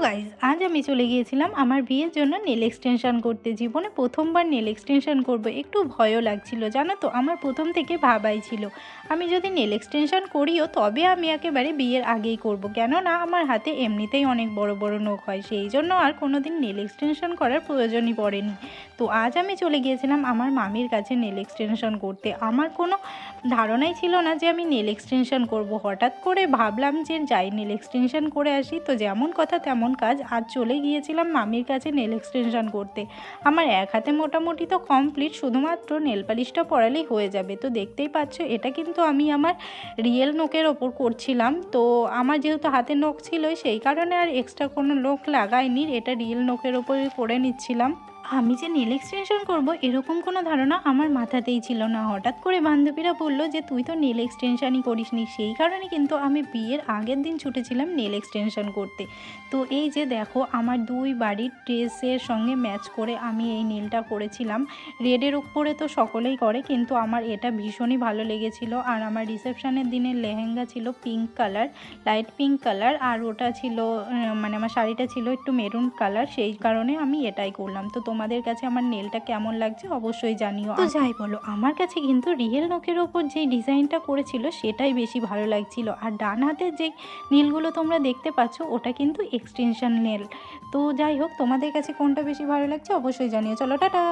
Guys, আজ আমি চলে গিয়েছিলাম আমার বিয়ের জন্য নেল এক্সটেনশন করতে। জীবনে প্রথমবার নেল এক্সটেনশন করব, একটু ভয়ও লাগছিল জানো তো। আমার প্রথম থেকে ভাবাই ছিল আমি যদি নেল এক্সটেনশন করিও তবে আমি একেবারে বিয়ের আগেই করব, কেননা আমার হাতে এমনিতেই অনেক বড় বড় নখ হয়, সেই জন্য আর কোনো দিন নেল এক্সটেনশন করার প্রয়োজনই পড়েনি। তো আজ আমি চলে গিয়েছিলাম আমার মামির কাছে নেল এক্সটেনশন করতে। আমার কোনো ধারণাই ছিল না যে আমি নেল এক্সটেনশন করব। হঠাৎ করে ভাবলাম যে যাই নেল এক্সটেনশন করে আসি, তো যেমন কথা তেমন কাজ। আজ চলে গিয়েছিলাম মামির কাছে নেল এক্সটেনশন করতে। আমার এক হাতে মোটামুটি তো কমপ্লিট, শুধুমাত্র নেল পালিশটা পরালেই হয়ে যাবে। তো দেখতেই পাচ্ছ, এটা কিন্তু আমি আমার রিয়েল নখের ওপর করছিলাম। তো আমার যেহেতু হাতে নখ ছিলই, সেই কারণে আর এক্সট্রা কোনো নখ লাগাইনি, এটা রিয়েল নখের ওপরই করে নিচ্ছিলাম। আমি যে নেল এক্সটেনশন করব এরকম কোনো ধারণা আমার মাথাতেই ছিল না। হঠাৎ করে বান্ধবীরা বলল যে তুই তো নেল এক্সটেনশনই করিসনি, সেই কারণে কিন্তু আমি বিয়ের আগের দিন ছুটেছিলাম নেল এক্সটেনশন করতে। তো এই যে দেখো, আমার দুই বাড়ির ড্রেসের সঙ্গে ম্যাচ করে আমি এই নেলটা করেছিলাম। রেডের উপরে তো সকলেই করে, কিন্তু আমার এটা ভীষণই ভালো লেগেছিল। আর আমার রিসেপশনের দিনের লেহেঙ্গা ছিল pink colour, light pink colour, আর ওটা ছিল মানে আমার শাড়িটা ছিল একটু মেরুন কালার, সেই কারণে আমি এটাই করলাম। তো তোমাদের কাছে আমার নেলটা কেমন লাগছে অবশ্যই জানিও। তো যাই বলো, আমার কাছে কিন্তু রিয়েল নখের ওপর যেই ডিজাইনটা করেছিল সেটাই বেশি ভালো লাগছিল। আর ডান হাতের যেই নীলগুলো তোমরা দেখতে পাচ্ছ ওটা কিন্তু এক্সটেনশন নেল। তো যাই হোক, তোমাদের কাছে কোনটা বেশি ভালো লাগছে অবশ্যই জানিও। চলো টাটা।